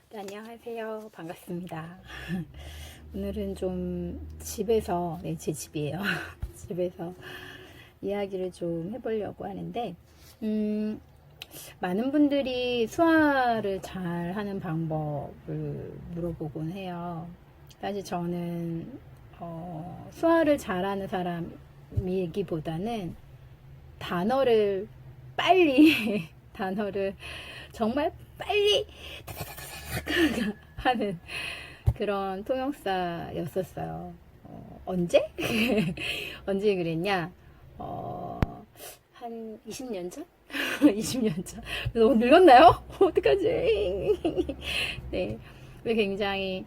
네, 안녕하세요. 반갑습니다. 오늘은 좀 집에서, 네, 제 집이에요. 집에서 이야기를 좀 해보려고 하는데, 많은 분들이 수화를 잘 하는 방법을 물어보곤 해요. 사실 저는, 수화를 잘하는 사람이기보다는 단어를 빨리, 단어를 정말 빨리 하는 그런 통역사였었어요. 언제? 언제 그랬냐? 한 20년 전? 20년 전. 너무 늙었나요? 어떡하지? 네. 굉장히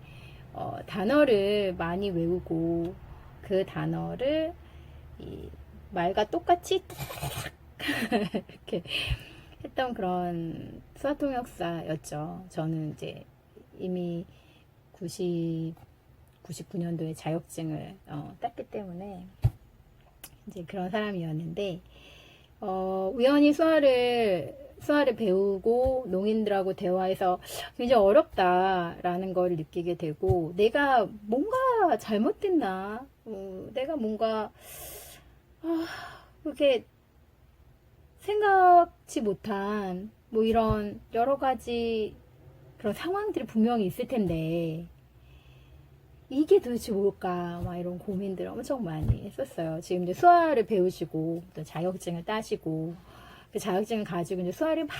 단어를 많이 외우고 그 단어를 이 말과 똑같이 이렇게 했던 그런 수화통역사였죠. 저는 이제 이미 99년도에 자격증을 땄기 때문에 이제 그런 사람이었는데, 우연히 수화를 배우고 농인들하고 대화해서 굉장히 어렵다라는 걸 느끼게 되고, 내가 뭔가 잘못됐나? 내가 뭔가, 그렇게 생각지 못한 뭐 이런 여러 가지 그런 상황들이 분명히 있을 텐데 이게 도대체 뭘까 막 이런 고민들을 엄청 많이 했었어요. 지금 이제 수화를 배우시고 또 자격증을 따시고 그 자격증을 가지고 이제 수화를 막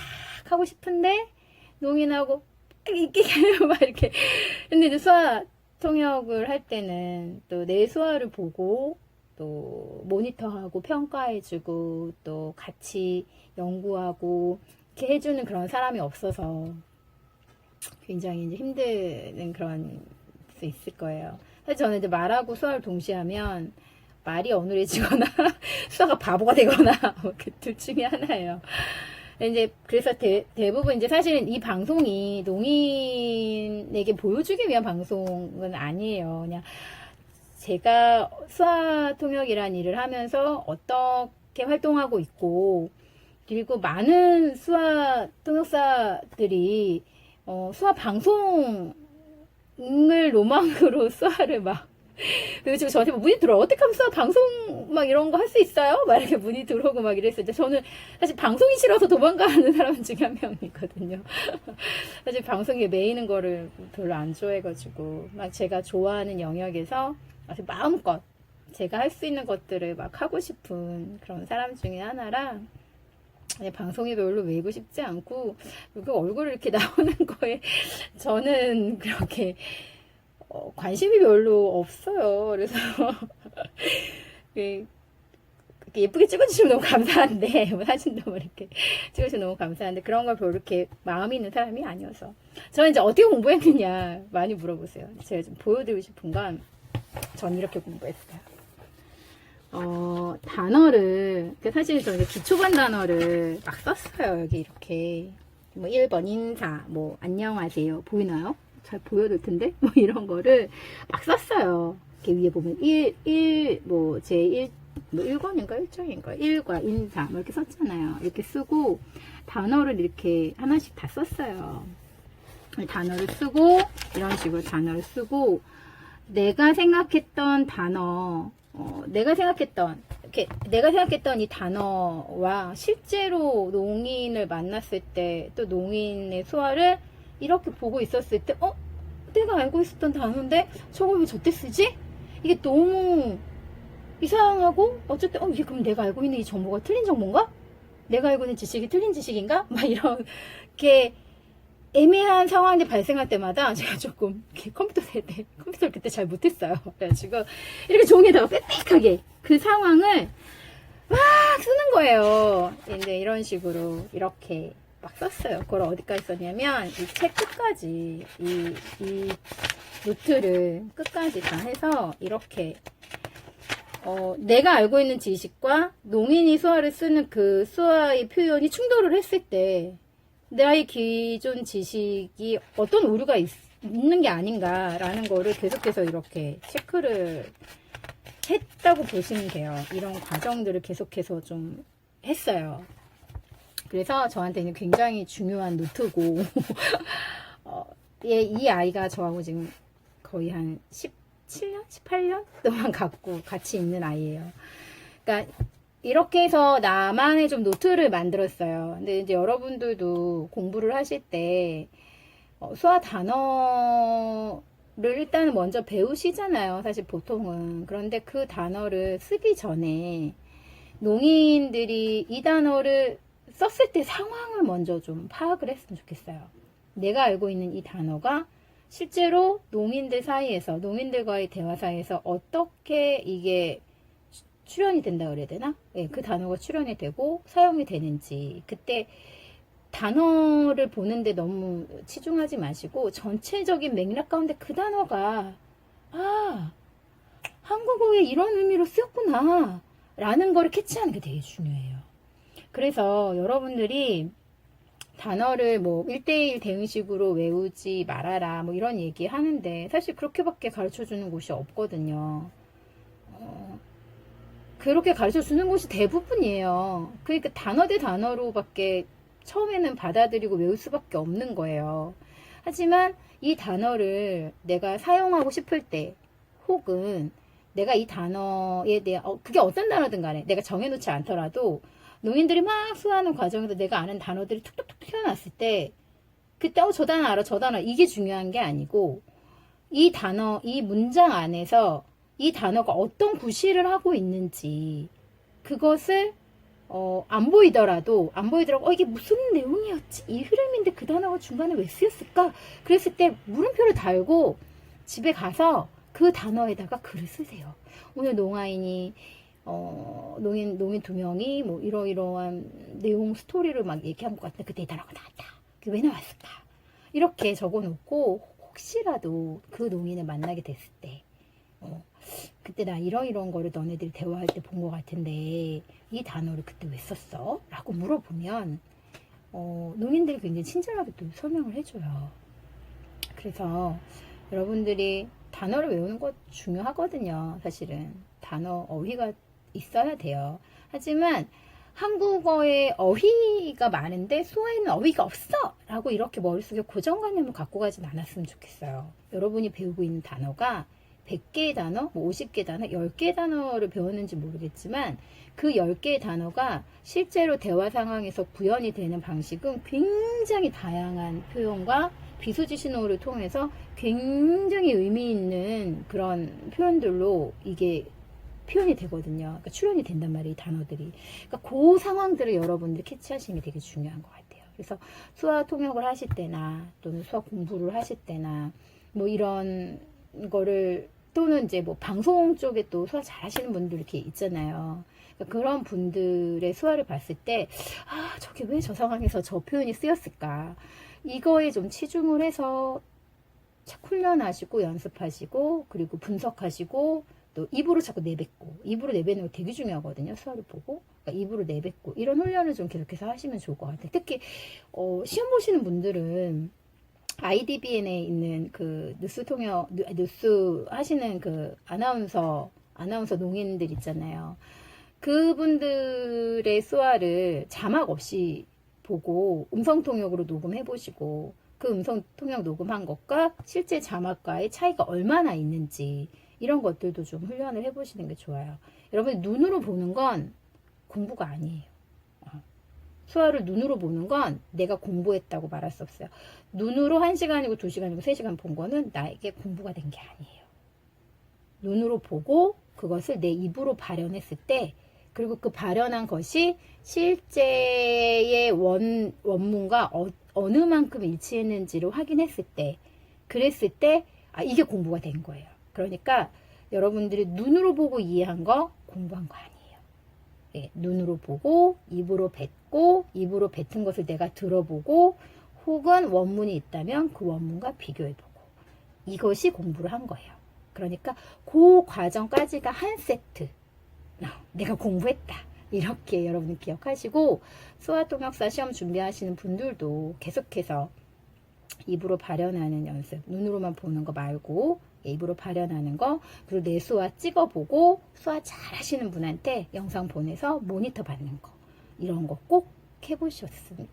하고 싶은데 농인하고 이렇게 막 이렇게 근데 이제 수화 통역을 할 때는 또 내 수화를 보고 또 모니터하고 평가해주고 또 같이 연구하고 이렇게 해주는 그런 사람이 없어서 굉장히 이제 힘든 그런 수 있을 거예요. 사실 저는 이제 말하고 수화를 동시에 하면 말이 어눌해지거나 수화가 바보가 되거나 둘 중에 하나예요. 이제 그래서 대부분 이제 사실은 이 방송이 농인에게 보여주기 위한 방송은 아니에요. 그냥 제가 수화 통역이라는 일을 하면서 어떻게 활동하고 있고, 그리고 많은 수화 통역사들이 수화 방송을 로망으로 수화를 막 그리고 지금 저한테 문의 들어요. 어떻게 하면 수화 방송 막 이런 거 할 수 있어요? 막 이렇게 문의 들어오고 막 이랬어요. 저는 사실 방송이 싫어서 도망가는 사람 중에 한 명이거든요. 사실 방송에 매이는 거를 별로 안 좋아해가지고 막 제가 좋아하는 영역에서 마음껏 제가 할 수 있는 것들을 막 하고 싶은 그런 사람 중에 하나라 방송에 별로 외고 싶지 않고 그 얼굴을 이렇게 나오는 거에 저는 그렇게 관심이 별로 없어요. 그래서 예쁘게 찍어주시면 너무 감사한데 뭐 사진도 뭐 이렇게 찍어주시면 너무 감사한데 그런 걸 별로 이렇게 마음이 있는 사람이 아니어서 저는 이제 어떻게 공부했느냐 많이 물어보세요. 제가 좀 보여드리고 싶은 건 전 이렇게 공부했어요. 단어를 사실 저 이제 기초반 단어를 막 썼어요. 여기 이렇게 뭐 1번 인사 뭐 안녕하세요 보이나요? 잘 보여줄 텐데 뭐 이런 거를 막 썼어요. 이렇게 위에 보면 뭐 제1 뭐 1권인가 1장인가 1과 인사 뭐 이렇게 썼잖아요. 이렇게 쓰고 단어를 이렇게 하나씩 다 썼어요. 단어를 쓰고 이런 식으로 단어를 쓰고 내가 생각했던 단어 내가 생각했던 이 단어와 실제로 농인을 만났을 때 또 농인의 수화를 이렇게 보고 있었을 때 내가 알고 있었던 단어인데 저걸 왜 저때 쓰지? 이게 너무 이상하고 어쨌든 이게 그럼 내가 알고 있는 이 정보가 틀린 정보인가? 내가 알고 있는 지식이 틀린 지식인가? 막 이렇게 애매한 상황이 발생할 때마다 제가 조금 컴퓨터를 그때 잘 못했어요. 그래가지고 이렇게 종이에다가 빽빽하게 그 상황을 막 쓰는 거예요. 근데 이런 식으로 이렇게 막 썼어요. 그걸 어디까지 썼냐면 이 책 끝까지 이 노트를 끝까지 다 해서 이렇게 내가 알고 있는 지식과 농인이 수화를 쓰는 그 수화의 표현이 충돌을 했을 때 나의 기존 지식이 어떤 오류가 있는 게 아닌가라는 거를 계속해서 이렇게 체크를 했다고 보시면 돼요. 이런 과정들을 계속해서 좀 했어요. 그래서 저한테는 굉장히 중요한 노트고 이 아이가 저하고 지금 거의 한 17년, 18년 동안 같이 있는 아이예요. 그러니까 이렇게 해서 나만의 좀 노트를 만들었어요. 근데 이제 여러분들도 공부를 하실 때 수화 단어를 일단 먼저 배우시잖아요. 사실 보통은. 그런데 그 단어를 쓰기 전에 농인들이 이 단어를 썼을 때 상황을 먼저 좀 파악을 했으면 좋겠어요. 내가 알고 있는 이 단어가 실제로 농민들 사이에서, 농민들과의 대화 사이에서 어떻게 이게 출현이 된다 그래야 되나? 예, 그 단어가 출현이 되고 사용이 되는지. 그때 단어를 보는데 너무 치중하지 마시고 전체적인 맥락 가운데 그 단어가 한국어에 이런 의미로 쓰였구나 라는 거를 캐치하는 게 되게 중요해요. 그래서 여러분들이 단어를 뭐 1대1 대응식으로 외우지 말아라 뭐 이런 얘기 하는데 사실 그렇게밖에 가르쳐 주는 곳이 없거든요. 그렇게 가르쳐 주는 곳이 대부분이에요. 그러니까 단어 대 단어로밖에 처음에는 받아들이고 외울 수밖에 없는 거예요. 하지만 이 단어를 내가 사용하고 싶을 때 혹은 내가 이 단어에 대한 그게 어떤 단어든 간에 내가 정해놓지 않더라도 농인들이 막 수화하는 과정에서 내가 아는 단어들이 툭툭툭 튀어나왔을 때 그때 저 단어 알아 저 단어 이게 중요한 게 아니고 이 단어 이 문장 안에서 이 단어가 어떤 구실을 하고 있는지 그것을 안 보이더라도 이게 무슨 내용이었지? 이 흐름인데 그 단어가 중간에 왜 쓰였을까? 그랬을 때 물음표를 달고 집에 가서 그 단어에다가 글을 쓰세요. 오늘 농아인이 농인 두 명이 뭐 이러이러한 내용 스토리를 막 얘기한 것 같은데 그때 이 단어가 나왔다. 그게 왜 나왔을까? 이렇게 적어놓고 혹시라도 그 농인을 만나게 됐을 때 그때 나 이런 거를 너네들이 대화할 때 본 것 같은데 이 단어를 그때 왜 썼어? 라고 물어보면 농인들이 굉장히 친절하게 또 설명을 해줘요. 그래서 여러분들이 단어를 외우는 거 중요하거든요. 사실은 단어 어휘가 있어야 돼요. 하지만 한국어에 어휘가 많은데 수어에는 어휘가 없어! 라고 이렇게 머릿속에 고정관념을 갖고 가진 않았으면 좋겠어요. 여러분이 배우고 있는 단어가 100개의 단어, 뭐 50개 단어, 10개의 단어를 배웠는지 모르겠지만 그 10개의 단어가 실제로 대화 상황에서 구현이 되는 방식은 굉장히 다양한 표현과 비수지 신호를 통해서 굉장히 의미 있는 그런 표현들로 이게 표현이 되거든요. 그러니까 출현이 된단 말이에요, 이 단어들이. 그러니까 그 상황들을 여러분들이 캐치하시는 게 되게 중요한 것 같아요. 그래서 수학 통역을 하실 때나 또는 수학 공부를 하실 때나 뭐 이런 거를 또는 이제 뭐 방송 쪽에 또 수화 잘 하시는 분들 이렇게 있잖아요. 그러니까 그런 분들의 수화를 봤을 때, 저게 왜 저 상황에서 저 표현이 쓰였을까? 이거에 좀 치중을 해서 책 훈련하시고 연습하시고 그리고 분석하시고 또 입으로 자꾸 내뱉고 입으로 내뱉는 거 되게 중요하거든요. 수화를 보고 그러니까 입으로 내뱉고 이런 훈련을 좀 계속해서 하시면 좋을 것 같아요. 특히 시험 보시는 분들은 IDBN에 있는 그 뉴스 통역, 뉴스 하시는 그 아나운서 농인들 있잖아요. 그분들의 수화를 자막 없이 보고 음성 통역으로 녹음해 보시고 그 음성 통역 녹음한 것과 실제 자막과의 차이가 얼마나 있는지 이런 것들도 좀 훈련을 해 보시는 게 좋아요. 여러분 눈으로 보는 건 공부가 아니에요. 수화를 눈으로 보는 건 내가 공부했다고 말할 수 없어요. 눈으로 1시간이고 2시간이고 3시간 본 거는 나에게 공부가 된 게 아니에요. 눈으로 보고 그것을 내 입으로 발현했을 때 그리고 그 발현한 것이 실제의 원문과 어느 만큼 일치했는지를 확인했을 때 그랬을 때 이게 공부가 된 거예요. 그러니까 여러분들이 눈으로 보고 이해한 거 공부한 거 아니에요. 예, 눈으로 보고 입으로 뱉고 입으로 뱉은 것을 내가 들어보고 혹은 원문이 있다면 그 원문과 비교해보고 이것이 공부를 한 거예요. 그러니까 그 과정까지가 한 세트 내가 공부했다 이렇게 여러분이 기억하시고 수화통역사 시험 준비하시는 분들도 계속해서 입으로 발현하는 연습 눈으로만 보는 거 말고 입으로 발현하는 거 그리고 내 수화 찍어보고 수화 잘 하시는 분한테 영상 보내서 모니터 받는 거 이런 거 꼭 해보셨으면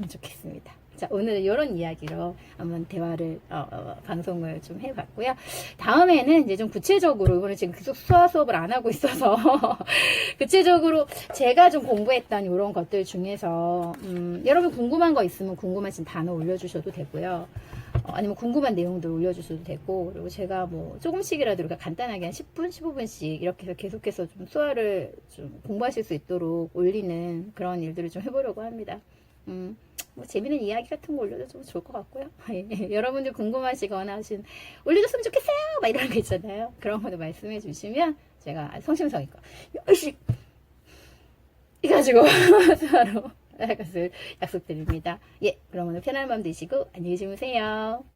좋겠습니다. 자, 오늘은 이런 이야기로 한번 대화를, 방송을 좀 해봤고요. 다음에는 이제 좀 구체적으로, 이번에 지금 계속 수화 수업을 안 하고 있어서, 구체적으로 제가 좀 공부했던 이런 것들 중에서, 여러분 궁금한 거 있으면 궁금하신 단어 올려주셔도 되고요. 아니면 궁금한 내용들 올려주셔도 되고, 그리고 제가 뭐 조금씩이라도 이렇게 간단하게 한 10분, 15분씩 이렇게 해서 계속해서 좀 수화를 좀 공부하실 수 있도록 올리는 그런 일들을 좀 해보려고 합니다. 뭐 재미있는 이야기 같은 거 올려도 좀 좋을 것 같고요. 여러분들 궁금하시거나 하신 올려줬으면 좋겠어요 막 이런 거 있잖아요. 그런 것도 말씀해 주시면 제가 성심성의껏 열심히 이가지고 수화로 할 것을 약속드립니다. 예, 그럼 오늘 편안한 밤 되시고 안녕히 주무세요.